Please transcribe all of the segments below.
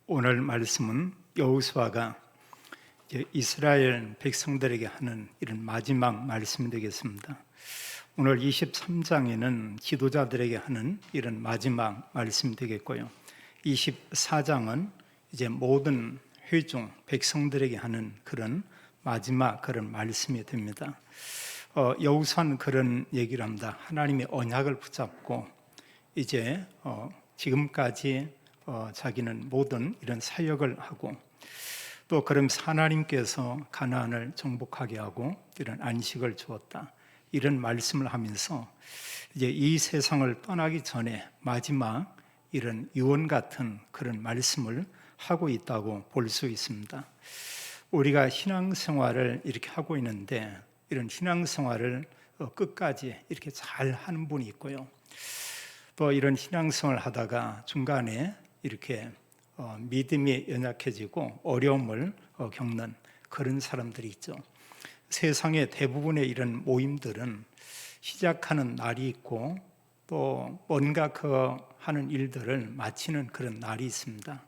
오늘 말씀은 여호수아가 이스라엘 백성들에게 하는 이런 마지막 말씀이 되겠습니다. 오늘 23장에는 지도자들에게 하는 이런 마지막 말씀이 되겠고요. 24장은 이제 모든 회중 백성들에게 하는 그런 마지막 그런 말씀이 됩니다. 여호수아는 그런 얘기를 합니다. 하나님의 언약을 붙잡고 이제 지금까지 자기는 모든 이런 사역을 하고 또 그러면서 하나님께서 가나안을 정복하게 하고 이런 안식을 주었다, 이런 말씀을 하면서 이제 이 세상을 떠나기 전에 마지막 이런 유언 같은 그런 말씀을 하고 있다고 볼 수 있습니다. 우리가 신앙생활을 이렇게 하고 있는데 이런 신앙생활을 끝까지 이렇게 잘 하는 분이 있고요, 또 이런 신앙생활을 하다가 중간에 이렇게 믿음이 연약해지고 어려움을 겪는 그런 사람들이 있죠. 세상의 대부분의 이런 모임들은 시작하는 날이 있고 또 뭔가 하는 일들을 마치는 그런 날이 있습니다.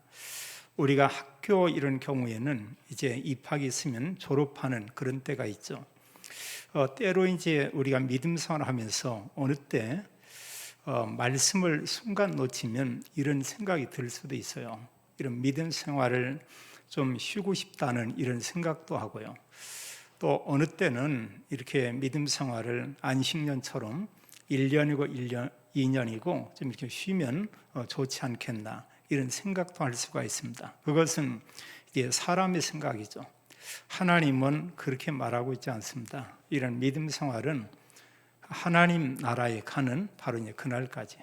우리가 학교 이런 경우에는 이제 입학이 있으면 졸업하는 그런 때가 있죠. 때로 이제 우리가 믿음 생활을 하면서 어느 때 말씀을 순간 놓치면 이런 생각이 들 수도 있어요. 이런 믿음 생활을 좀 쉬고 싶다는 이런 생각도 하고요. 또 어느 때는 이렇게 믿음 생활을 안식년처럼 1년이고 2년이고 좀 이렇게 쉬면 좋지 않겠나, 이런 생각도 할 수가 있습니다. 그것은 이제 사람의 생각이죠. 하나님은 그렇게 말하고 있지 않습니다. 이런 믿음 생활은 하나님 나라에 가는 바로 이제 그날까지,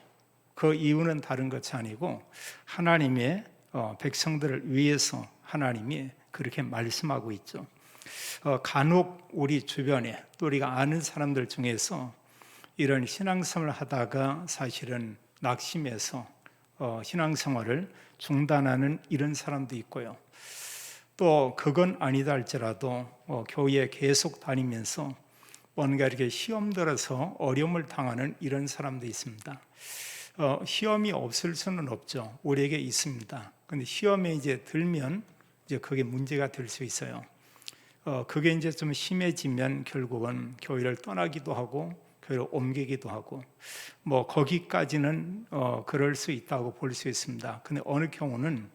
그 이유는 다른 것이 아니고 하나님의 백성들을 위해서 하나님이 그렇게 말씀하고 있죠. 간혹 우리 주변에 또 우리가 아는 사람들 중에서 이런 신앙생활을 하다가 사실은 낙심해서 신앙생활을 중단하는 이런 사람도 있고요. 또 그건 아니다 할지라도 교회에 계속 다니면서 뭔가 이렇게 시험 들어서 어려움을 당하는 이런 사람도 있습니다. 시험이 없을 수는 없죠. 우리에게 있습니다. 근데 시험에 이제 들면 이제 그게 문제가 될 수 있어요. 그게 이제 좀 심해지면 결국은 교회를 떠나기도 하고 교회를 옮기기도 하고 뭐 거기까지는 그럴 수 있다고 볼 수 있습니다. 근데 어느 경우는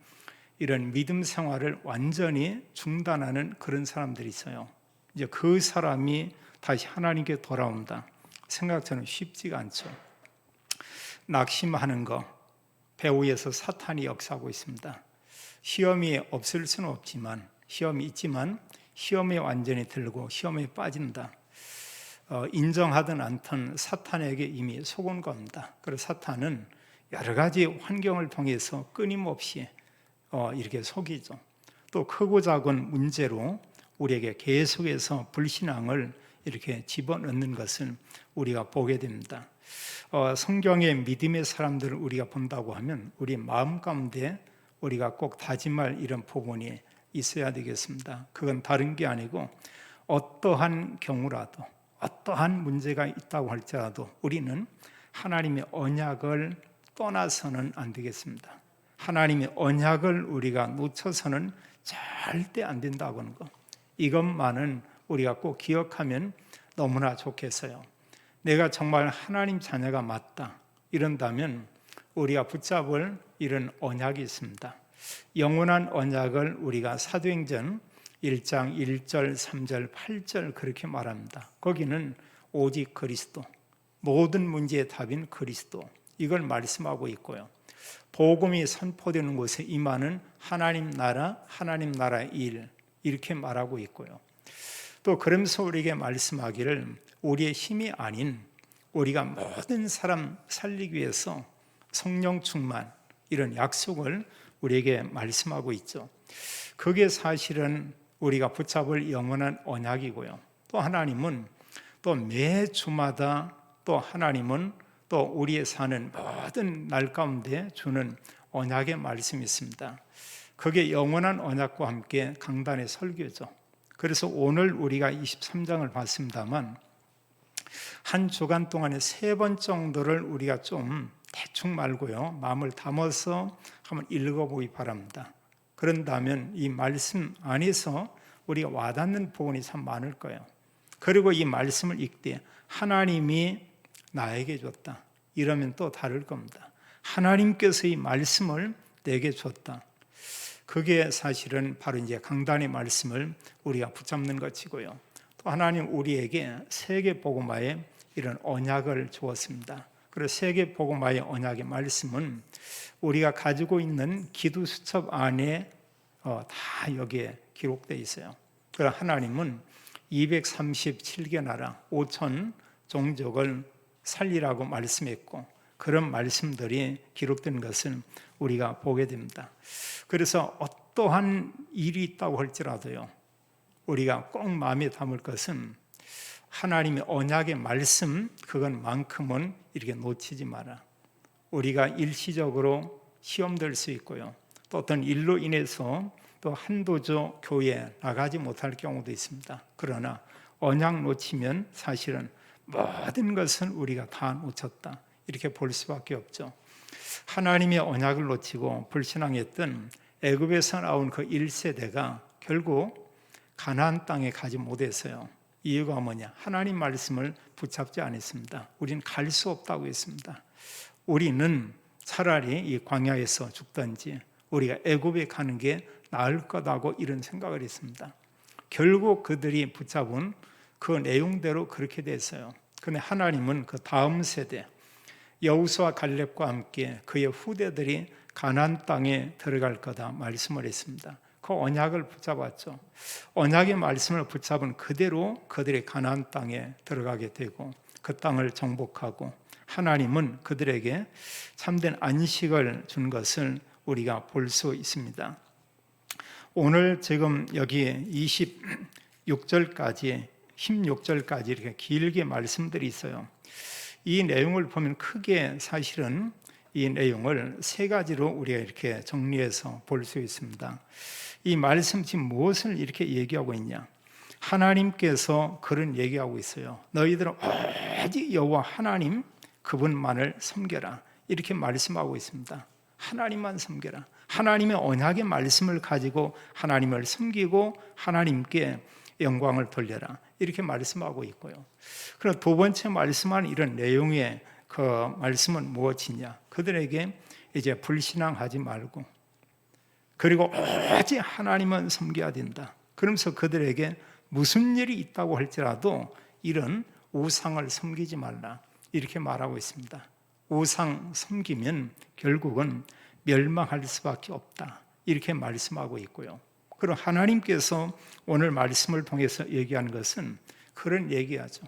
이런 믿음 생활을 완전히 중단하는 그런 사람들이 있어요. 이제 그 사람이 다시 하나님께 돌아온다 생각처럼 쉽지가 않죠. 낙심하는 거, 배후에서 사탄이 역사하고 있습니다. 시험이 없을 수는 없지만, 시험이 있지만 시험에 완전히 들고 시험에 빠진다, 인정하든 않든 사탄에게 이미 속은 겁니다. 그래서 사탄은 여러 가지 환경을 통해서 끊임없이 이렇게 속이죠. 또 크고 작은 문제로 우리에게 계속해서 불신앙을 이렇게 집어넣는 것을 우리가 보게 됩니다. 성경의 믿음의 사람들을 우리가 본다고 하면 우리 마음 가운데 우리가 꼭 다짐할 이런 부분이 있어야 되겠습니다. 그건 다른 게 아니고 어떠한 경우라도 어떠한 문제가 있다고 할지라도 우리는 하나님의 언약을 떠나서는 안 되겠습니다. 하나님의 언약을 우리가 놓쳐서는 절대 안 된다고 하는 것, 이것만은 우리가 꼭 기억하면 너무나 좋겠어요. 내가 정말 하나님 자녀가 맞다 이런다면 우리가 붙잡을 이런 언약이 있습니다. 영원한 언약을 우리가 사도행전 1장 1절, 3절, 8절 그렇게 말합니다. 거기는 오직 그리스도, 모든 문제의 답인 그리스도, 이걸 말씀하고 있고요. 복음이 선포되는 곳에 임하는 하나님 나라의 일, 이렇게 말하고 있고요. 또 그러면서 우리에게 말씀하기를 우리의 힘이 아닌 우리가 모든 사람 살리기 위해서 성령 충만, 이런 약속을 우리에게 말씀하고 있죠. 그게 사실은 우리가 붙잡을 영원한 언약이고요. 또 하나님은 또 매주마다 또 하나님은 또 우리의 사는 모든 날 가운데 주는 언약의 말씀이 있습니다. 그게 영원한 언약과 함께 강단의 설교죠. 그래서 오늘 우리가 23장을 봤습니다만 한 주간 동안에 3번 정도를 우리가 좀 대충 말고요, 마음을 담아서 한번 읽어보기 바랍니다. 그런다면 이 말씀 안에서 우리가 와닿는 부분이 참 많을 거예요. 그리고 이 말씀을 읽되 하나님이 나에게 줬다, 이러면 또 다를 겁니다. 하나님께서 이 말씀을 내게 줬다. 그게 사실은 바로 이제 강단의 말씀을 우리가 붙잡는 것이고요. 또 하나님 우리에게 세계 복음화의 이런 언약을 주었습니다. 그래서 세계 복음화의 언약의 말씀은 우리가 가지고 있는 기도 수첩 안에 다 여기에 기록되어 있어요. 그래서 하나님은 237개 나라 5천 종족을 살리라고 말씀했고, 그런 말씀들이 기록된 것을 우리가 보게 됩니다. 그래서 어떠한 일이 있다고 할지라도요, 우리가 꼭 마음에 담을 것은 하나님의 언약의 말씀, 그것만큼은 이렇게 놓치지 마라. 우리가 일시적으로 시험될 수 있고요, 또 어떤 일로 인해서 또 한도저 교회에 나가지 못할 경우도 있습니다. 그러나 언약 놓치면 사실은 모든 것은 우리가 다 놓쳤다, 이렇게 볼 수밖에 없죠. 하나님의 언약을 놓치고 불신앙했던 애굽에서 나온 그 1세대가 결국 가나안 땅에 가지 못했어요. 이유가 뭐냐? 하나님 말씀을 붙잡지 않았습니다. 우리는 갈 수 없다고 했습니다. 우리는 차라리 이 광야에서 죽든지 우리가 애굽에 가는 게 나을 거다고 이런 생각을 했습니다. 결국 그들이 붙잡은 그 내용대로 그렇게 됐어요. 그런데 하나님은 그 다음 세대 여호수아 갈렙과 함께 그의 후대들이 가나안 땅에 들어갈 거다 말씀을 했습니다. 그 언약을 붙잡았죠. 언약의 말씀을 붙잡은 그대로 그들이 가나안 땅에 들어가게 되고 그 땅을 정복하고 하나님은 그들에게 참된 안식을 준 것을 우리가 볼 수 있습니다. 오늘 지금 여기 26절까지 16절까지 이렇게 길게 말씀들이 있어요. 이 내용을 보면 크게 사실은 이 내용을 세 가지로 우리가 이렇게 정리해서 볼 수 있습니다. 이 말씀 지금 무엇을 이렇게 얘기하고 있냐? 하나님께서 그런 얘기하고 있어요. 너희들은 오직 여호와 하나님 그분만을 섬겨라, 이렇게 말씀하고 있습니다. 하나님만 섬겨라. 하나님의 언약의 말씀을 가지고 하나님을 섬기고 하나님께 영광을 돌려라, 이렇게 말씀하고 있고요. 그럼 두 번째 말씀한 이런 내용의 그 말씀은 무엇이냐? 그들에게 이제 불신앙하지 말고, 그리고 오직 하나님은 섬겨야 된다. 그러면서 그들에게 무슨 일이 있다고 할지라도 이런 우상을 섬기지 말라, 이렇게 말하고 있습니다. 우상 섬기면 결국은 멸망할 수밖에 없다, 이렇게 말씀하고 있고요. 그리고 하나님께서 오늘 말씀을 통해서 얘기하는 것은 그런 얘기하죠.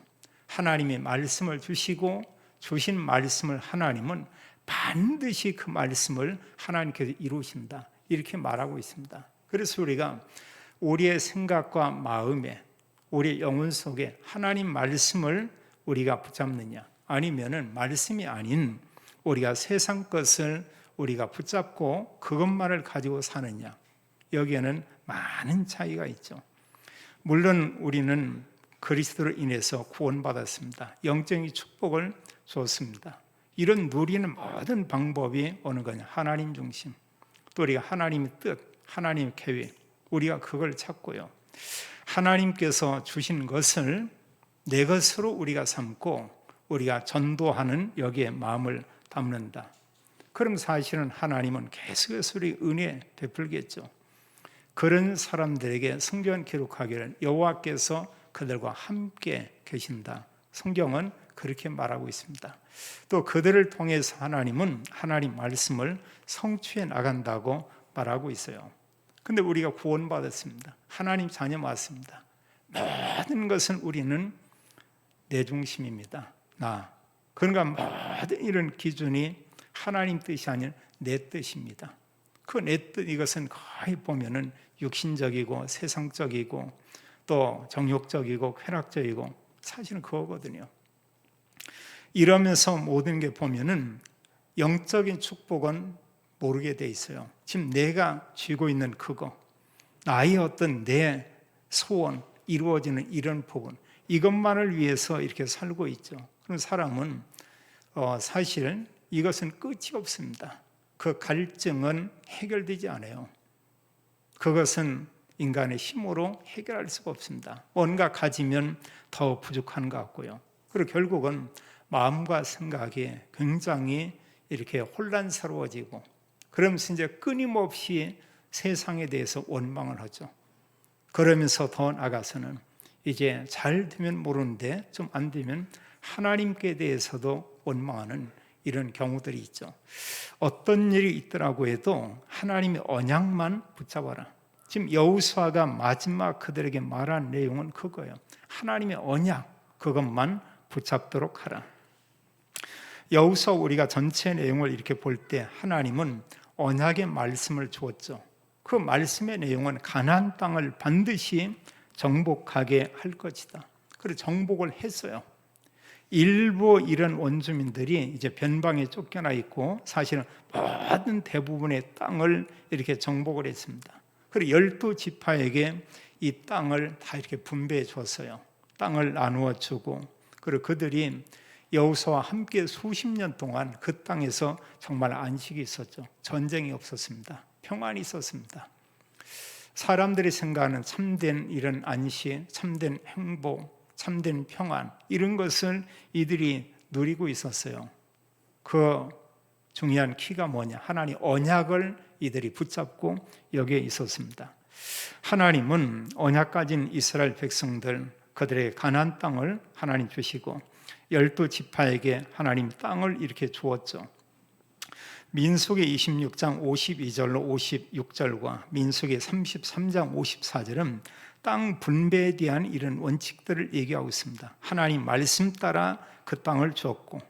하나님이 말씀을 주시고 주신 말씀을 하나님은 반드시 그 말씀을 하나님께서 이루신다, 이렇게 말하고 있습니다. 그래서 우리가 우리의 생각과 마음에 우리의 영혼 속에 하나님 말씀을 우리가 붙잡느냐, 아니면은 말씀이 아닌 우리가 세상 것을 우리가 붙잡고 그것만을 가지고 사느냐, 여기에는 많은 차이가 있죠. 물론 우리는 그리스도로 인해서 구원받았습니다. 영적인 축복을 줬습니다. 이런 누리는 모든 방법이 어느 거냐? 하나님 중심. 또 우리가 하나님의 뜻, 하나님의 계획, 우리가 그걸 찾고요. 하나님께서 주신 것을 내 것으로 우리가 삼고 우리가 전도하는 여기에 마음을 담는다. 그럼 사실은 하나님은 계속해서 우리 은혜 베풀겠죠. 그런 사람들에게 성경은 기록하기를 여호와께서 그들과 함께 계신다. 성경은 그렇게 말하고 있습니다. 또 그들을 통해서 하나님은 하나님 말씀을 성취해 나간다고 말하고 있어요. 근데 우리가 구원받았습니다. 하나님 자녀 맞습니다. 모든 것은 우리는 내 중심입니다. 나. 그러니까 모든 이런 기준이 하나님 뜻이 아닌 내 뜻입니다. 그 내 뜻, 이것은 거의 보면은 육신적이고 세상적이고 또 정욕적이고 쾌락적이고 사실은 그거거든요. 이러면서 모든 게 보면은 영적인 축복은 모르게 돼 있어요. 지금 내가 쥐고 있는 그거, 나의 어떤 내 소원, 이루어지는 이런 부분, 이것만을 위해서 이렇게 살고 있죠. 그런 사람은 사실 이것은 끝이 없습니다. 그 갈증은 해결되지 않아요. 그것은 인간의 힘으로 해결할 수가 없습니다. 뭔가 가지면 더 부족한 것 같고요. 그리고 결국은 마음과 생각이 굉장히 이렇게 혼란스러워지고, 그러면서 이제 끊임없이 세상에 대해서 원망을 하죠. 그러면서 더 나아가서는 이제 잘 되면 모르는데 좀 안 되면 하나님께 대해서도 원망하는 이런 경우들이 있죠. 어떤 일이 있더라고 해도 하나님의 언약만 붙잡아라. 지금 여호수아가 마지막 그들에게 말한 내용은 그거예요. 하나님의 언약, 그것만 붙잡도록 하라. 여호수아 우리가 전체 내용을 이렇게 볼 때 하나님은 언약의 말씀을 주었죠. 그 말씀의 내용은 가나안 땅을 반드시 정복하게 할 것이다. 그래서 정복을 했어요. 일부 이런 원주민들이 이제 변방에 쫓겨나 있고, 사실은 모든 대부분의 땅을 이렇게 정복을 했습니다. 그리고 12지파에게 이 땅을 다 이렇게 분배해 줬어요. 땅을 나누어 주고, 그리고 그들이 여호수아와 함께 수십 년 동안 그 땅에서 정말 안식이 있었죠. 전쟁이 없었습니다. 평안이 있었습니다. 사람들이 생각하는 참된 이런 안식, 참된 행복, 참된 평안, 이런 것을 이들이 누리고 있었어요. 그 중요한 키가 뭐냐? 하나님 언약을 이들이 붙잡고 여기에 있었습니다. 하나님은 언약 가진 이스라엘 백성들, 그들의 가나안 땅을 하나님 주시고 12지파에게 하나님 땅을 이렇게 주었죠. 민수기 26장 52절로 56절과 민수기 33장 54절은 땅 분배에 대한 이런 원칙들을 얘기하고 있습니다. 하나님 말씀 따라 그 땅을 주었고,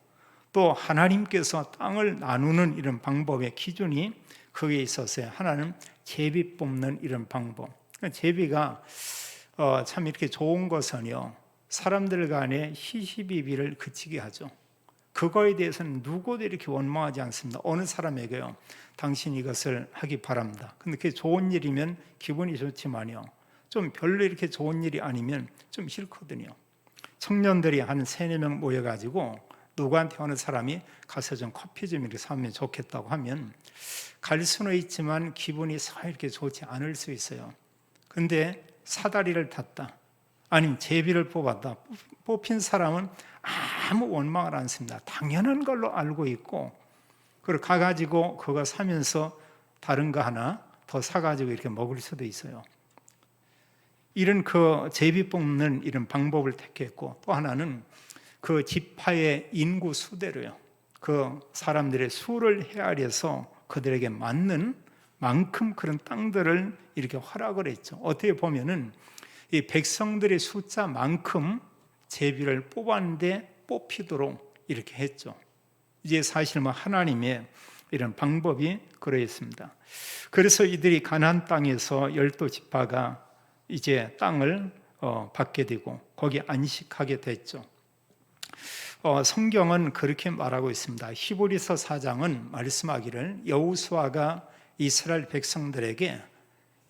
또 하나님께서 땅을 나누는 이런 방법의 기준이 거기에 있었어요. 하나는 제비 뽑는 이런 방법. 제비가 참 이렇게 좋은 것은요, 사람들 간의 시시비비를 그치게 하죠. 그거에 대해서는 누구도 이렇게 원망하지 않습니다. 어느 사람에게요, 당신 이것을 하기 바랍니다. 근데 그게 좋은 일이면 기분이 좋지만요, 좀 별로 이렇게 좋은 일이 아니면 좀 싫거든요. 청년들이 한 3-4명 모여가지고 누구한테 어느 사람이 가서 좀 커피 좀 이렇게 사면 좋겠다고 하면 갈 수는 있지만 기분이 사 이렇게 좋지 않을 수 있어요. 근데 사다리를 탔다, 아니면 제비를 뽑았다, 뽑힌 사람은 아무 원망을 안 씁니다. 당연한 걸로 알고 있고, 그리고 가가지고 그거 사면서 다른 거 하나 더 사가지고 이렇게 먹을 수도 있어요. 이런 그 제비 뽑는 이런 방법을 택했고, 또 하나는 그 지파의 인구 수대로요, 그 사람들의 수를 헤아려서 그들에게 맞는 만큼 그런 땅들을 이렇게 허락을 했죠. 어떻게 보면은 이 백성들의 숫자만큼 제비를 뽑았는데 뽑히도록 이렇게 했죠. 이제 사실 하나님의 이런 방법이 그러했습니다. 그래서 이들이 가나안 땅에서 12지파가 이제 땅을 받게 되고 거기 안식하게 됐죠. 성경은 그렇게 말하고 있습니다. 히브리서 4장은 말씀하기를 여호수아가 이스라엘 백성들에게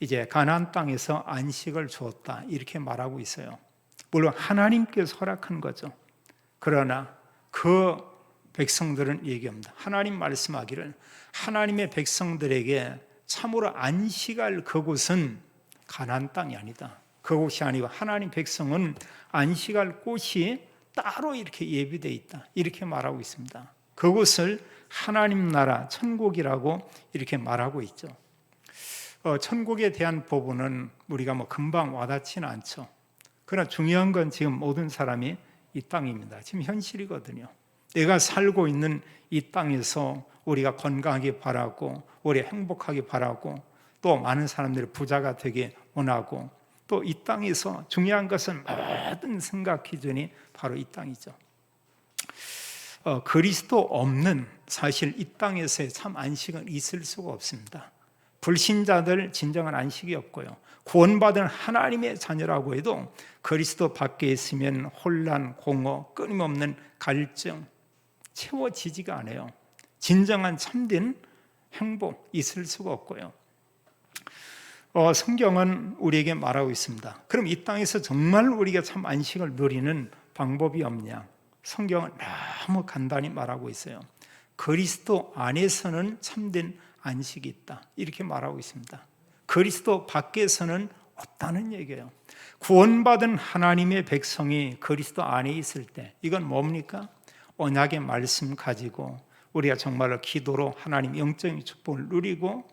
이제 가나안 땅에서 안식을 주었다, 이렇게 말하고 있어요. 물론 하나님께서 허락한 거죠. 그러나 그 백성들은 얘기합니다. 하나님 말씀하기를 하나님의 백성들에게 참으로 안식할 그곳은 가나안 땅이 아니다. 그곳이 아니고 하나님 백성은 안식할 곳이 따로 이렇게 예비되어 있다, 이렇게 말하고 있습니다. 그곳을 하나님 나라 천국이라고 이렇게 말하고 있죠. 천국에 대한 부분은 우리가 금방 와닿지는 않죠. 그러나 중요한 건 지금 모든 사람이 이 땅입니다. 지금 현실이거든요. 내가 살고 있는 이 땅에서 우리가 건강하게 바라고, 우리 행복하게 바라고, 또 많은 사람들이 부자가 되게 원하고, 또 이 땅에서 중요한 것은 모든 생각 기준이 바로 이 땅이죠. 그리스도 없는, 사실 이 땅에서의 참 안식은 있을 수가 없습니다. 불신자들 진정한 안식이 없고요, 구원받은 하나님의 자녀라고 해도 그리스도 밖에 있으면 혼란, 공허, 끊임없는 갈증, 채워지지가 않아요. 진정한 참된 행복 있을 수가 없고요. 성경은 우리에게 말하고 있습니다. 그럼 이 땅에서 정말 우리가 참 안식을 누리는 방법이 없냐? 성경은 너무 간단히 말하고 있어요. 그리스도 안에서는 참된 안식이 있다, 이렇게 말하고 있습니다. 그리스도 밖에서는 없다는 얘기예요. 구원받은 하나님의 백성이 그리스도 안에 있을 때, 이건 뭡니까? 언약의 말씀 가지고 우리가 정말로 기도로 하나님 영적인 축복을 누리고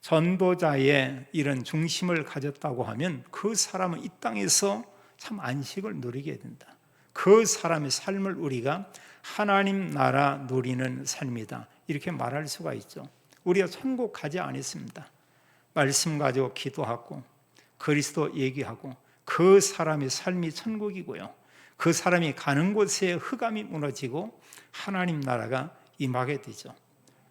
전도자의 이런 중심을 가졌다고 하면 그 사람은 이 땅에서 참 안식을 누리게 된다. 그 사람의 삶을 우리가 하나님 나라 누리는 삶이다, 이렇게 말할 수가 있죠. 우리가 천국 가지 않았습니다. 말씀 가지고 기도하고 그리스도 얘기하고 그 사람의 삶이 천국이고요, 그 사람이 가는 곳에 흑암이 무너지고 하나님 나라가 임하게 되죠.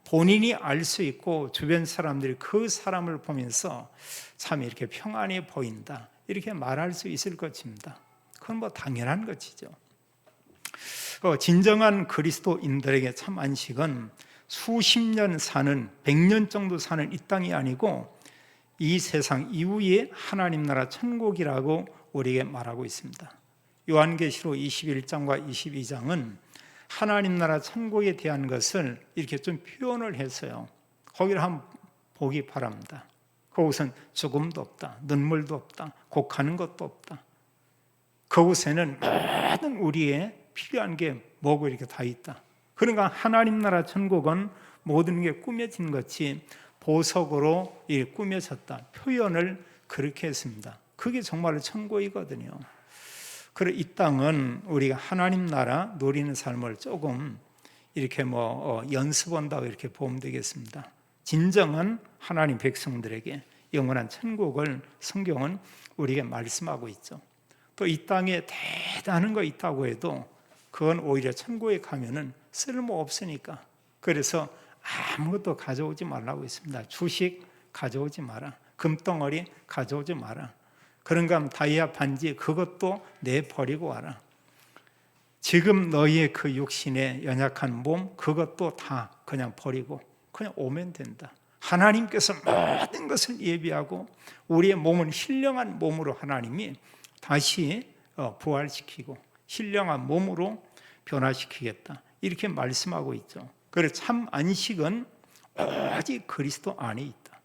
본인이 알 수 있고 주변 사람들이 그 사람을 보면서 참 이렇게 평안해 보인다, 이렇게 말할 수 있을 것입니다. 그건 뭐 당연한 것이죠. 진정한 그리스도인들에게 참 안식은 수십 년 사는, 100년 정도 사는 이 땅이 아니고 이 세상 이후에 하나님 나라 천국이라고 우리에게 말하고 있습니다. 요한계시록 21장과 22장은 하나님 나라 천국에 대한 것을 이렇게 좀 표현을 했어요. 거기를 한번 보기 바랍니다. 그곳은 죽음도 없다, 눈물도 없다, 곡하는 것도 없다. 그곳에는 모든 우리의 필요한 게 뭐고 이렇게 다 있다. 그러니까 하나님 나라 천국은 모든 게 꾸며진 것이 보석으로 꾸며졌다, 표현을 그렇게 했습니다. 그게 정말로 천국이거든요. 그래 이 땅은 우리가 하나님 나라 누리는 삶을 조금 이렇게 연습한다고 이렇게 보면 되겠습니다. 진정한 하나님 백성들에게 영원한 천국을 성경은 우리에게 말씀하고 있죠. 또 이 땅에 대단한 거 있다고 해도 그건 오히려 천국에 가면은 쓸모 없으니까, 그래서 아무것도 가져오지 말라고 했습니다. 주식 가져오지 마라, 금덩어리 가져오지 마라, 그런가 다이아 반지 그것도 내버리고 와라. 지금 너희의 그 육신의 연약한 몸 그것도 다 그냥 버리고 그냥 오면 된다. 하나님께서 모든 것을 예비하고 우리의 몸은 신령한 몸으로 하나님이 다시 부활시키고 신령한 몸으로 변화시키겠다, 이렇게 말씀하고 있죠. 그래서 참 안식은 오직 그리스도 안에 있다.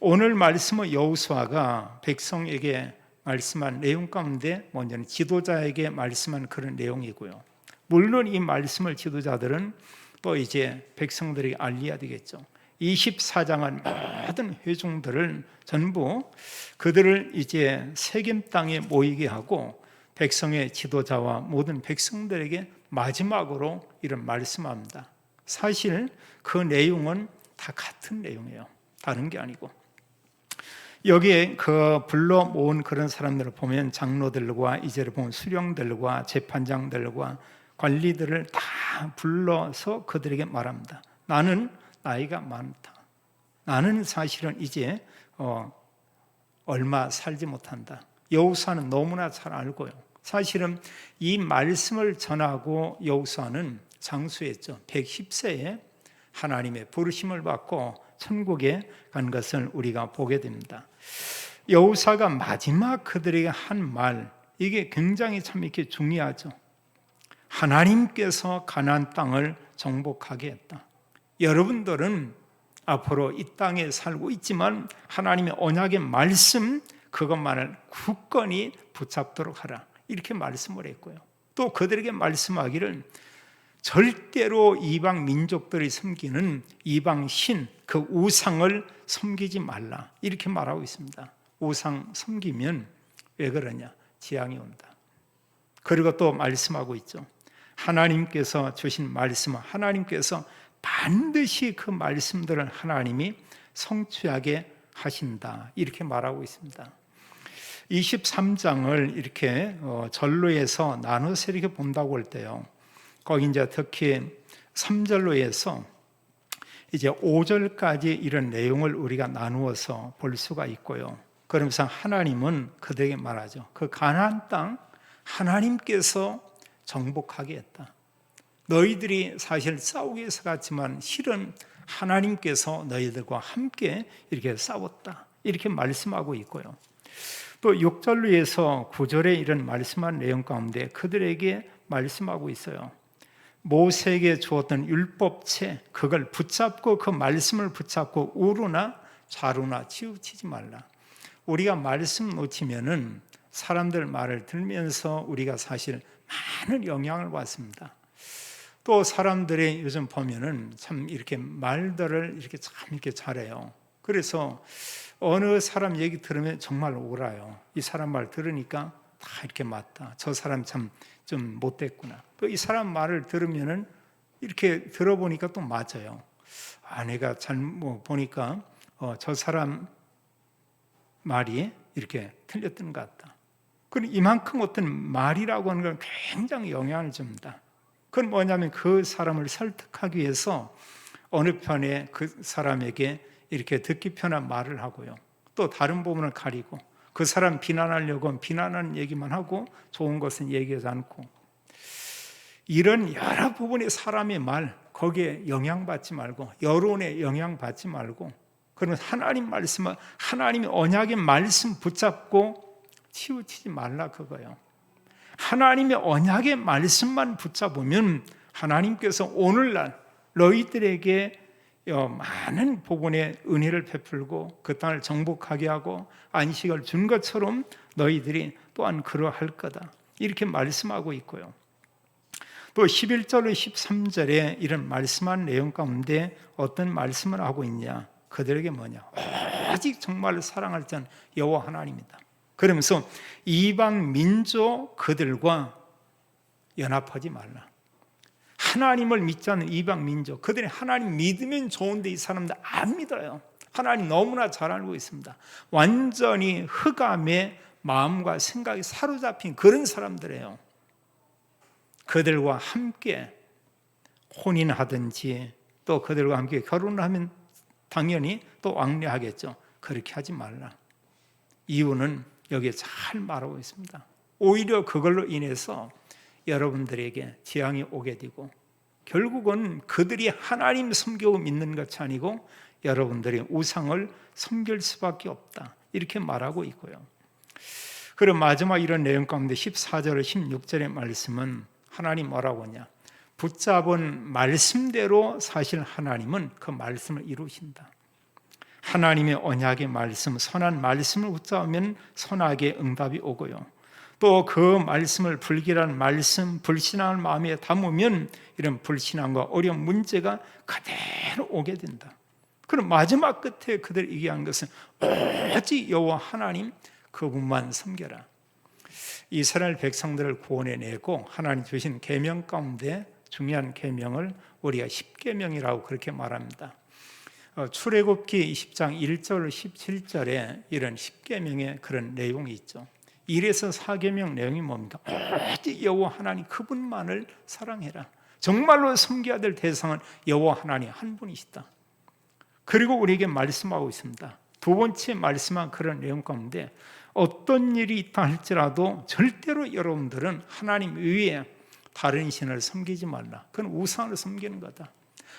오늘 말씀은 여호수아가 백성에게 말씀한 내용 가운데 먼저는 지도자에게 말씀한 그런 내용이고요. 물론 이 말씀을 지도자들은 또 이제 백성들에게 알려야 되겠죠. 24장은 모든 회중들을 전부 그들을 이제 세겜 땅에 모이게 하고 백성의 지도자와 모든 백성들에게 마지막으로 이런 말씀합니다. 사실 그 내용은 다 같은 내용이에요. 다른 게 아니고. 여기에 그 불러 모은 그런 사람들을 보면 장로들과 이제를 보면 수령들과 재판장들과 관리들을 다 불러서 그들에게 말합니다. 나는 나이가 많다. 나는 사실은 이제 얼마 살지 못한다. 여호수아는 너무나 잘 알고요. 사실은 이 말씀을 전하고 여호수아는 장수했죠. 110세에 하나님의 부르심을 받고 천국에 간 것을 우리가 보게 됩니다. 여호수아가 마지막 그들에게 한 말, 이게 굉장히 참 이렇게 중요하죠. 하나님께서 가나안 땅을 정복하게 했다. 여러분들은 앞으로 이 땅에 살고 있지만 하나님의 언약의 말씀 그것만을 굳건히 붙잡도록 하라, 이렇게 말씀을 했고요. 또 그들에게 말씀하기를 절대로 이방 민족들이 섬기는 이방 신, 그 우상을 섬기지 말라, 이렇게 말하고 있습니다. 우상 섬기면 왜 그러냐? 재앙이 온다. 그리고 또 말씀하고 있죠. 하나님께서 주신 말씀은 하나님께서 반드시 그 말씀들을 하나님이 성취하게 하신다, 이렇게 말하고 있습니다. 23장을 이렇게 절로에서 나눠서 이렇게 본다고 할 때요, 거기 이제 특히 3절로 해서 이제 5절까지 이런 내용을 우리가 나누어서 볼 수가 있고요. 그러면서 하나님은 그들에게 말하죠. 그 가나안 땅 하나님께서 정복하게 했다. 너희들이 사실 싸우기 위해서 갔지만 실은 하나님께서 너희들과 함께 이렇게 싸웠다, 이렇게 말씀하고 있고요. 또 6절로 해서 9절에 이런 말씀한 내용 가운데 그들에게 말씀하고 있어요. 모세에게 주었던 율법체 그걸 붙잡고 그 말씀을 붙잡고 우루나 좌로나 치우치지 말라. 우리가 말씀 놓치면은 사람들 말을 들으면서 우리가 사실 많은 영향을 받습니다. 또 사람들이 요즘 보면은 참 이렇게 말들을 이렇게 참 이렇게 잘해요. 그래서 어느 사람 얘기 들으면 정말 옳아요. 이 사람 말 들으니까 다 이렇게 맞다. 저 사람 참 좀 못됐구나. 또 이 사람 말을 들으면은 이렇게 들어보니까 또 맞아요. 내가 잘못 보니까 저 사람 말이 이렇게 틀렸던 것 같다. 그럼 이만큼 어떤 말이라고 하는 건 굉장히 영향을 줍니다. 그건 뭐냐면 그 사람을 설득하기 위해서 어느 편에 그 사람에게 이렇게 듣기 편한 말을 하고요. 또 다른 부분을 가리고 그 사람 비난하려고 비난하는 얘기만 하고 좋은 것은 얘기하지 않고, 이런 여러 부분의 사람의 말, 거기에 영향받지 말고 여론에 영향받지 말고, 그러면 하나님 말씀, 하나님의 언약의 말씀 붙잡고 치우치지 말라 그거예요. 하나님의 언약의 말씀만 붙잡으면 하나님께서 오늘날 너희들에게 많은 복원의 은혜를 베풀고 그 땅을 정복하게 하고 안식을 준 것처럼 너희들이 또한 그러할 거다, 이렇게 말씀하고 있고요. 또 11절 13절에 이런 말씀한 내용 가운데 어떤 말씀을 하고 있냐, 그들에게 뭐냐, 오직 정말 사랑할 자는 여호와 하나님이다. 그러면서 이방 민족 그들과 연합하지 말라. 하나님을 믿지 않는 이방 민족, 그들이 하나님 믿으면 좋은데 이 사람들 안 믿어요. 하나님 너무나 잘 알고 있습니다. 완전히 흑암의 마음과 생각이 사로잡힌 그런 사람들이에요. 그들과 함께 혼인하든지 또 그들과 함께 결혼을 하면 당연히 또 왕래하겠죠. 그렇게 하지 말라. 이유는 여기에 잘 말하고 있습니다. 오히려 그걸로 인해서 여러분들에게 재앙이 오게 되고 결국은 그들이 하나님 섬기고 믿는 것이 아니고 여러분들이 우상을 섬길 수밖에 없다, 이렇게 말하고 있고요. 그리고 마지막 이런 내용 가운데 14절 16절의 말씀은 하나님 뭐라고 하냐, 붙잡은 말씀대로 사실 하나님은 그 말씀을 이루신다. 하나님의 언약의 말씀, 선한 말씀을 붙잡으면 선하게 응답이 오고요. 또 그 말씀을 불길한 말씀, 불신앙을 마음에 담으면 이런 불신앙과 어려운 문제가 그대로 오게 된다. 그럼 마지막 끝에 그들이 얘기한 것은 오직 여호와 하나님 그분만 섬겨라. 이스라엘 백성들을 구원해내고 하나님 주신 계명 가운데 중요한 계명을 우리가 십계명이라고 그렇게 말합니다. 출애굽기 20장 1절 17절에 이런 십계명의 그런 내용이 있죠. 1에서 4계명 내용이 뭡니까? 오직 여호와 하나님 그분만을 사랑해라. 정말로 섬겨야 될 대상은 여호와 하나님 한 분이시다. 그리고 우리에게 말씀하고 있습니다. 두 번째 말씀한 그런 내용 가운데 어떤 일이 있다 할지라도 절대로 여러분들은 하나님 외에 다른 신을 섬기지 말라. 그건 우상을 섬기는 거다.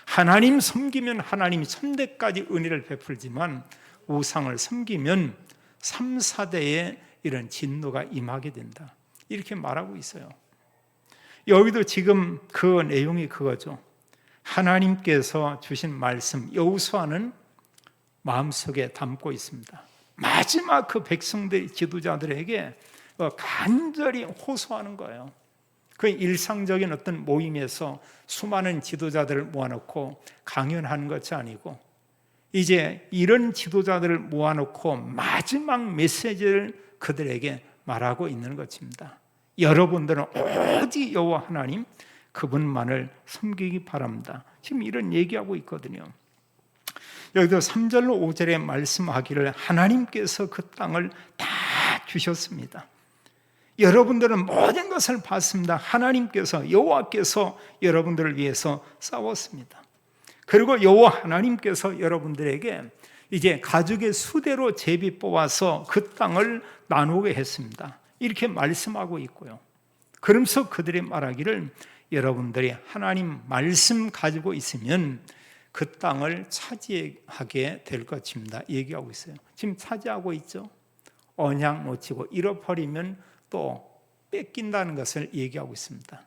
하나님 섬기면 하나님이 천대까지 은혜를 베풀지만 우상을 섬기면 3, 4대에 이런 진노가 임하게 된다, 이렇게 말하고 있어요. 여기도 지금 그 내용이 그거죠. 하나님께서 주신 말씀 여호수아는 마음속에 담고 있습니다. 마지막 그 백성들, 지도자들에게 간절히 호소하는 거예요. 그 일상적인 어떤 모임에서 수많은 지도자들을 모아놓고 강연하는 것이 아니고 이제 이런 지도자들을 모아놓고 마지막 메시지를 그들에게 말하고 있는 것입니다. 여러분들은 오직 여호와 하나님 그분만을 섬기기 바랍니다. 지금 이런 얘기하고 있거든요. 여기도 3절로 5절에 말씀하기를 하나님께서 그 땅을 다 주셨습니다. 여러분들은 모든 것을 받습니다. 하나님께서, 여호와께서 여러분들을 위해서 싸웠습니다. 그리고 여호와 하나님께서 여러분들에게 이제 가죽의 수대로 제비 뽑아서 그 땅을 나누게 했습니다. 이렇게 말씀하고 있고요. 그러면서 그들이 말하기를 여러분들이 하나님 말씀 가지고 있으면 그 땅을 차지하게 될 것입니다, 얘기하고 있어요. 지금 차지하고 있죠. 언약 놓치고 잃어버리면 또 뺏긴다는 것을 얘기하고 있습니다.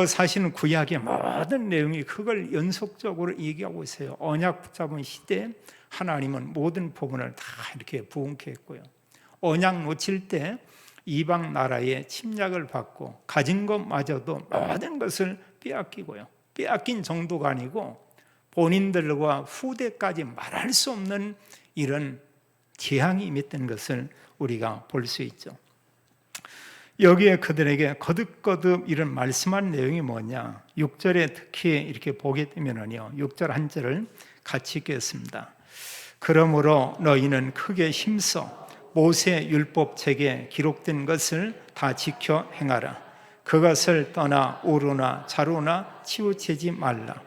사실은 구약의 모든 내용이 그걸 연속적으로 얘기하고 있어요. 언약 붙잡은 시대, 하나님은 모든 부분을 다 이렇게 부응케 했고요. 언약 놓칠 때 이방 나라의 침략을 받고 가진 것마저도 모든 것을 빼앗기고요. 빼앗긴 정도가 아니고 본인들과 후대까지 말할 수 없는 이런 재앙이 임했던 것을 우리가 볼 수 있죠. 여기에 그들에게 거듭거듭 이런 말씀한 내용이 뭐냐? 6절에 특히 이렇게 보게 되면요, 6절 한 절을 같이 읽겠습니다. 그러므로 너희는 크게 힘써 모세 율법책에 기록된 것을 다 지켜 행하라. 그것을 떠나 우루나 자루나 치우치지 말라.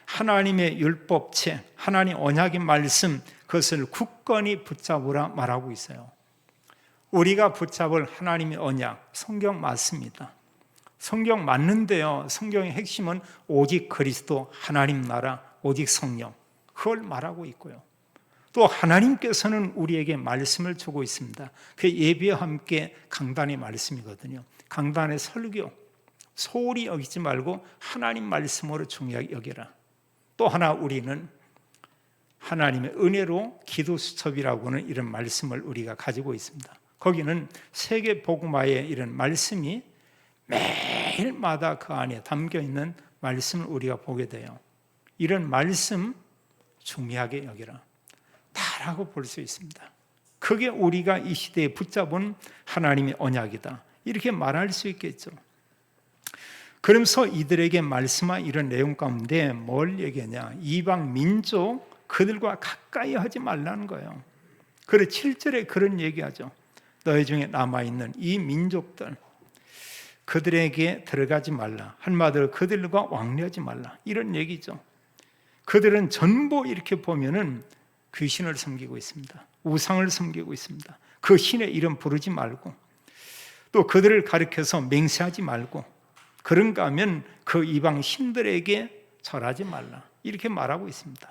하나님의 율법책, 하나님 언약의 말씀, 그것을 굳건히 붙잡으라 말하고 있어요. 우리가 붙잡을 하나님의 언약, 성경 맞습니다. 성경 맞는데요, 성경의 핵심은 오직 그리스도, 하나님 나라, 오직 성령, 그걸 말하고 있고요. 또 하나님께서는 우리에게 말씀을 주고 있습니다. 그 예배와 함께 강단의 말씀이거든요. 강단의 설교, 소홀히 여기지 말고 하나님 말씀으로 중요하게 여겨라. 또 하나 우리는 하나님의 은혜로 기도 수첩이라고 하는 이런 말씀을 우리가 가지고 있습니다. 거기는 세계 복음화의 이런 말씀이 매일마다 그 안에 담겨 있는 말씀을 우리가 보게 돼요. 이런 말씀 중요하게 여기라. 다라고 볼 수 있습니다. 그게 우리가 이 시대에 붙잡은 하나님의 언약이다. 이렇게 말할 수 있겠죠. 그러면서 이들에게 말씀한 이런 내용 가운데 뭘 얘기하냐? 이방 민족 그들과 가까이 하지 말라는 거예요. 그래서 7절에 그런 얘기하죠. 너희 중에 남아있는 이 민족들, 그들에게 들어가지 말라. 한마디로 그들과 왕래하지 말라. 이런 얘기죠. 그들은 전부 이렇게 보면은 귀신을 섬기고 있습니다. 우상을 섬기고 있습니다. 그 신의 이름 부르지 말고, 또 그들을 가리켜서 맹세하지 말고, 그런가 하면 그 이방 신들에게 절하지 말라. 이렇게 말하고 있습니다.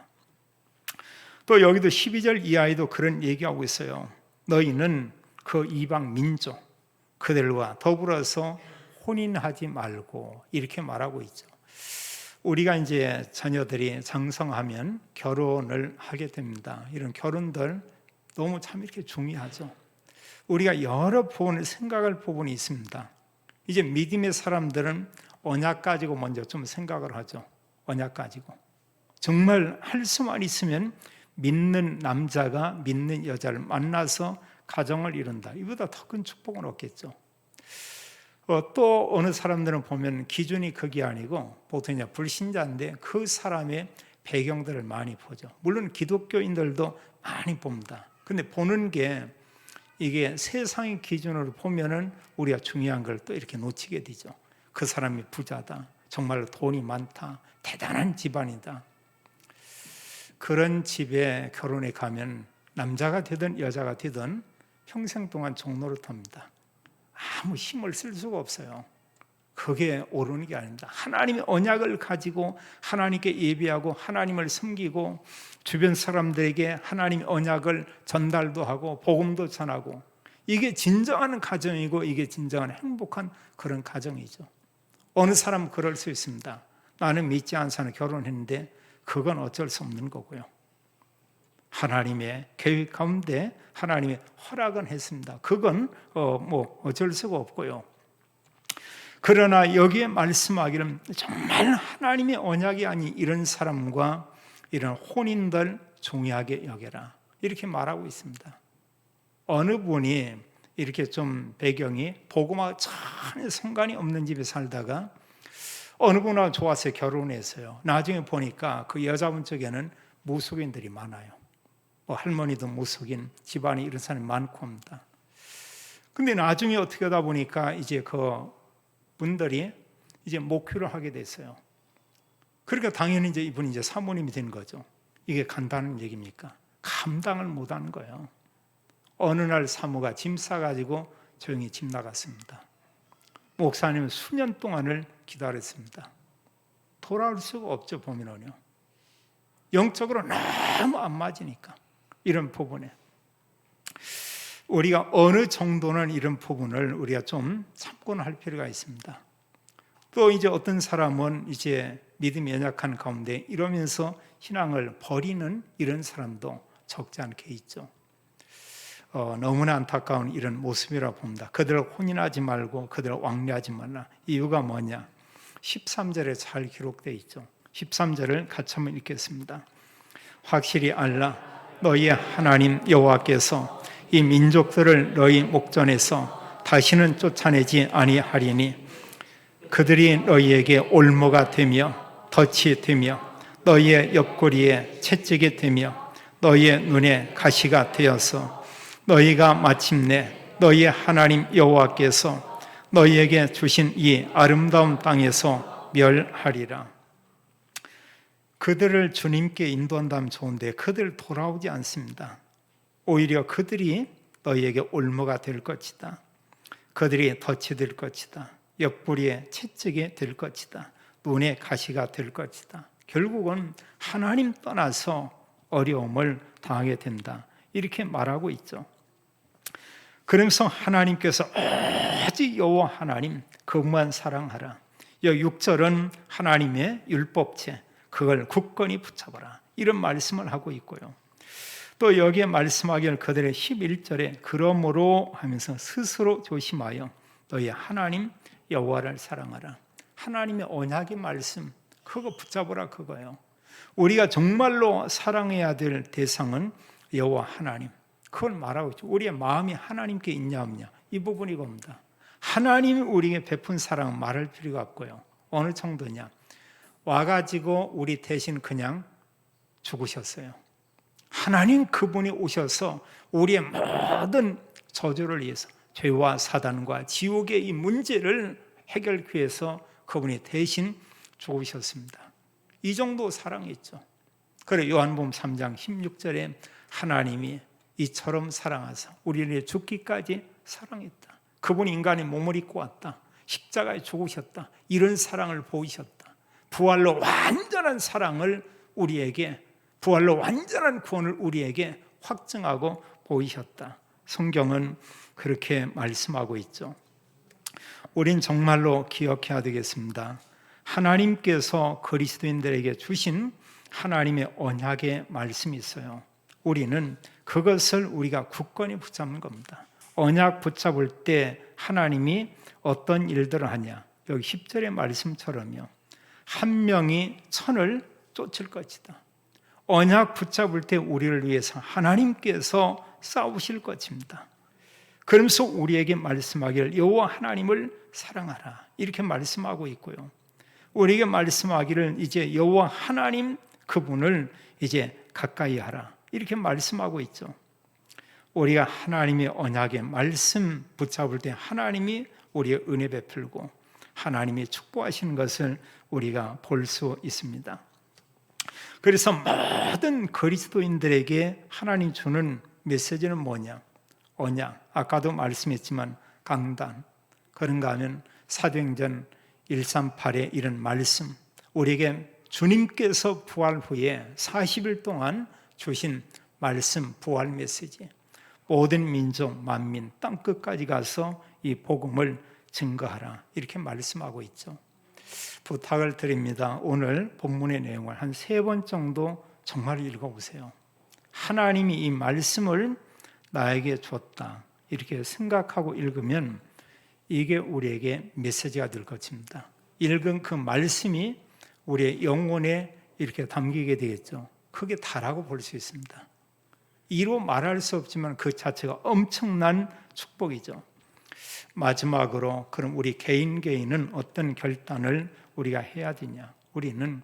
또 여기도 12절 이하에도 그런 얘기하고 있어요. 너희는 그 이방 민족, 그들과 더불어서 혼인하지 말고, 이렇게 말하고 있죠. 우리가 이제 자녀들이 장성하면 결혼을 하게 됩니다. 이런 결혼들 너무 참 이렇게 중요하죠. 우리가 여러 부분을 생각할 부분이 있습니다. 이제 믿음의 사람들은 언약 가지고 먼저 좀 생각을 하죠. 언약 가지고. 정말 할 수만 있으면 믿는 남자가 믿는 여자를 만나서 가정을 이룬다. 이보다 더 큰 축복은 없겠죠. 또 어느 사람들은 보면 기준이 그게 아니고 보통 이제 불신자인데 그 사람의 배경들을 많이 보죠. 물론 기독교인들도 많이 봅니다. 근데 보는 게 이게 세상의 기준으로 보면은 우리가 중요한 걸 또 이렇게 놓치게 되죠. 그 사람이 부자다, 정말로 돈이 많다, 대단한 집안이다. 그런 집에 결혼에 가면 남자가 되든 여자가 되든 평생 동안 종노릇합니다. 아무 힘을 쓸 수가 없어요. 그게 옳은 게 아닙니다. 하나님의 언약을 가지고 하나님께 예배하고 하나님을 섬기고 주변 사람들에게 하나님의 언약을 전달도 하고 복음도 전하고, 이게 진정한 가정이고 이게 진정한 행복한 그런 가정이죠. 어느 사람은 그럴 수 있습니다. 나는 믿지 않은 사람을 결혼했는데 그건 어쩔 수 없는 거고요. 하나님의 계획 가운데 하나님의 허락은 했습니다. 그건 어쩔 수가 없고요. 그러나 여기에 말씀하기는 정말 하나님의 언약이 아닌 이런 사람과 이런 혼인들 중요하게 여겨라. 이렇게 말하고 있습니다. 어느 분이 이렇게 좀 배경이 복음과 전혀 상관이 없는 집에 살다가 어느 분하고 좋아서 결혼했어요. 나중에 보니까 그 여자분 쪽에는 무속인들이 많아요. 할머니도 무속인, 집안에 이런 사람이 많고 합니다. 근데 나중에 어떻게 하다 보니까 이제 그 분들이 이제 목회를 하게 됐어요. 그러니까 당연히 이제 이분이 이제 사모님이 된 거죠. 이게 간단한 얘기입니까? 감당을 못 하는 거예요. 어느 날 사모가 짐 싸가지고 조용히 집 나갔습니다. 목사님은 수년 동안을 기다렸습니다. 돌아올 수가 없죠, 보면은요. 영적으로 너무 안 맞으니까. 이런 부분에 우리가 어느 정도는 이런 부분을 우리가 좀 참고는 할 필요가 있습니다. 또 이제 어떤 사람은 이제 믿음이 연약한 가운데 이러면서 신앙을 버리는 이런 사람도 적지 않게 있죠. 너무나 안타까운 이런 모습이라 봅니다. 그들을 혼인하지 말고 그들을 왕래하지 말라. 이유가 뭐냐? 13절에 잘 기록되어 있죠. 13절을 같이 한번 읽겠습니다. 확실히 알라. 너희의 하나님 여호와께서 이 민족들을 너희 목전에서 다시는 쫓아내지 아니하리니 그들이 너희에게 올무가 되며 덫이 되며 너희의 옆구리에 채찍이 되며 너희의 눈에 가시가 되어서 너희가 마침내 너희의 하나님 여호와께서 너희에게 주신 이 아름다운 땅에서 멸하리라. 그들을 주님께 인도한다면 좋은데 그들 돌아오지 않습니다. 오히려 그들이 너희에게 올무가 될 것이다. 그들이 덫이 될 것이다. 옆구리에 채찍이 될 것이다. 눈에 가시가 될 것이다. 결국은 하나님 떠나서 어려움을 당하게 된다. 이렇게 말하고 있죠. 그러면서 하나님께서 오직 여호와 하나님 그만 사랑하라. 6절은 하나님의 율법체 그걸 굳건히 붙잡아라. 이런 말씀을 하고 있고요. 또 여기에 말씀하기를 그들의 11절에 그러므로 하면서 스스로 조심하여 너희 하나님 여호와를 사랑하라. 하나님의 언약의 말씀 그거 붙잡으라 그거예요. 우리가 정말로 사랑해야 될 대상은 여호와 하나님. 그걸 말하고 있죠. 우리의 마음이 하나님께 있냐 없냐 이 부분이 겁니다. 하나님이 우리에게 베푼 사랑은 말할 필요가 없고요. 어느 정도냐? 와가지고 우리 대신 그냥 죽으셨어요. 하나님 그분이 오셔서 우리의 모든 저주를 위해서 죄와 사단과 지옥의 이 문제를 해결하기 위해서 그분이 대신 죽으셨습니다. 이 정도 사랑했죠. 그래 요한복음 3장 16절에 하나님이 이처럼 사랑하사 우리를 죽기까지 사랑했다. 그분이 인간의 몸을 입고 왔다. 십자가에 죽으셨다. 이런 사랑을 보이셨다. 부활로 완전한 사랑을 우리에게, 부활로 완전한 구원을 우리에게 확증하고 보이셨다. 성경은 그렇게 말씀하고 있죠. 우린 정말로 기억해야 되겠습니다. 하나님께서 그리스도인들에게 주신 하나님의 언약의 말씀이 있어요. 우리는 그것을 우리가 굳건히 붙잡는 겁니다. 언약 붙잡을 때 하나님이 어떤 일들을 하냐? 여기 10절의 말씀처럼요. 한 명이 천을 쫓을 것이다. 언약 붙잡을 때 우리를 위해서 하나님께서 싸우실 것입니다. 그러면서 우리에게 말씀하기를 여호와 하나님을 사랑하라 이렇게 말씀하고 있고요. 우리에게 말씀하기를 이제 여호와 하나님 그분을 이제 가까이 하라 이렇게 말씀하고 있죠. 우리가 하나님의 언약의 말씀 붙잡을 때 하나님이 우리의 은혜 베풀고 하나님이 축복하시는 것을 우리가 볼 수 있습니다. 그래서 모든 그리스도인들에게 하나님 주는 메시지는 뭐냐? 언약, 아까도 말씀했지만 강단. 그런가 하면 사도행전 138의 이런 말씀, 우리에게 주님께서 부활 후에 40일 동안 주신 말씀, 부활 메시지, 모든 민족, 만민, 땅끝까지 가서 이 복음을 증거하라 이렇게 말씀하고 있죠. 부탁을 드립니다. 오늘 본문의 내용을 한 3번 정도 정말 읽어보세요. 하나님이 이 말씀을 나에게 줬다 이렇게 생각하고 읽으면 이게 우리에게 메시지가 될 것입니다. 읽은 그 말씀이 우리의 영혼에 이렇게 담기게 되겠죠. 그게 다라고 볼 수 있습니다. 이로 말할 수 없지만 그 자체가 엄청난 축복이죠. 마지막으로 그럼 우리 개인은 어떤 결단을 우리가 해야 되냐? 우리는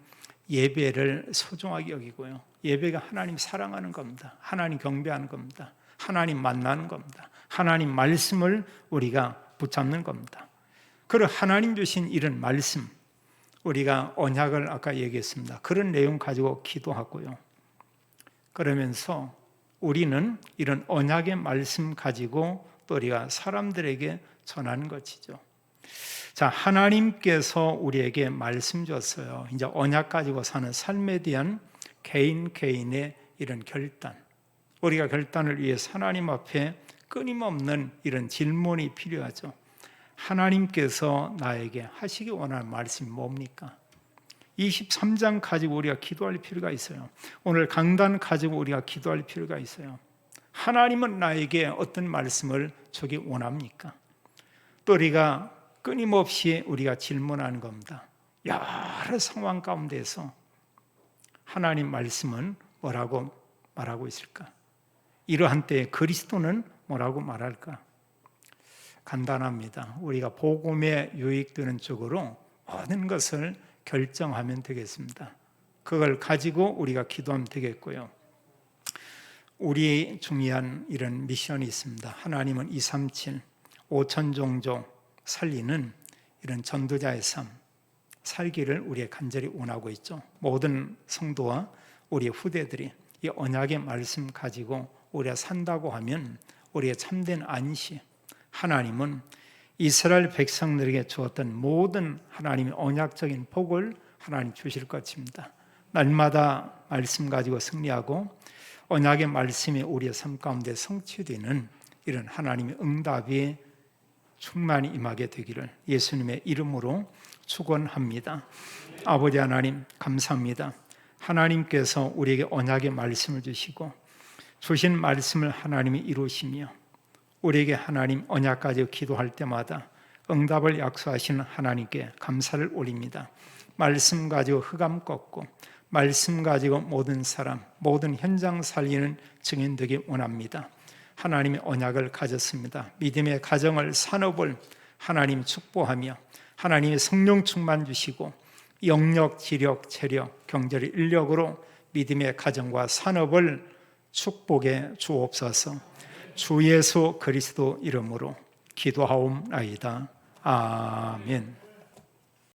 예배를 소중하게 여기고요. 예배가 하나님 사랑하는 겁니다. 하나님 경배하는 겁니다. 하나님 만나는 겁니다. 하나님 말씀을 우리가 붙잡는 겁니다. 그리고 하나님 주신 이런 말씀, 우리가 언약을 아까 얘기했습니다. 그런 내용 가지고 기도하고요. 그러면서 우리는 이런 언약의 말씀 가지고 또 우리가 사람들에게 전하는 것이죠. 자, 하나님께서 우리에게 말씀 줬어요. 이제 언약 가지고 사는 삶에 대한 개인의 이런 결단. 우리가 결단을 위해서 하나님 앞에 끊임없는 이런 질문이 필요하죠. 하나님께서 나에게 하시기 원하는 말씀이 뭡니까? 23장 가지고 우리가 기도할 필요가 있어요. 오늘 강단 가지고 우리가 기도할 필요가 있어요. 하나님은 나에게 어떤 말씀을 주기 원합니까? 또 우리가 끊임없이 우리가 질문하는 겁니다. 여러 상황 가운데서 하나님 말씀은 뭐라고 말하고 있을까? 이러한 때에 그리스도는 뭐라고 말할까? 간단합니다. 우리가 복음에 유익되는 쪽으로 모든 것을 결정하면 되겠습니다. 그걸 가지고 우리가 기도하면 되겠고요. 우리 중요한 이런 미션이 있습니다. 하나님은 237 5천 종족 살리는 이런 전도자의 삶 살기를 우리의 간절히 원하고 있죠. 모든 성도와 우리의 후대들이 이 언약의 말씀 가지고 우리가 산다고 하면 우리의 참된 안시, 하나님은 이스라엘 백성들에게 주었던 모든 하나님의 언약적인 복을 하나님 주실 것입니다. 날마다 말씀 가지고 승리하고 언약의 말씀이 우리의 삶 가운데 성취되는 이런 하나님의 응답이 충만히 임하게 되기를 예수님의 이름으로 축원합니다. 아버지 하나님 감사합니다. 하나님께서 우리에게 언약의 말씀을 주시고 주신 말씀을 하나님이 이루시며 우리에게 하나님 언약 가지고 기도할 때마다 응답을 약속하시는 하나님께 감사를 올립니다. 말씀 가지고 흑암 꺾고 말씀 가지고 모든 사람, 모든 현장 살리는 증인 되기 원합니다. 하나님의 언약을 가졌습니다. 믿음의 가정을, 산업을 하나님 축복하며 하나님의 성령 충만 주시고 영력, 지력, 체력, 경제를 인력으로 믿음의 가정과 산업을 축복해 주옵소서. 주 예수 그리스도 이름으로 기도하옵나이다. 아멘.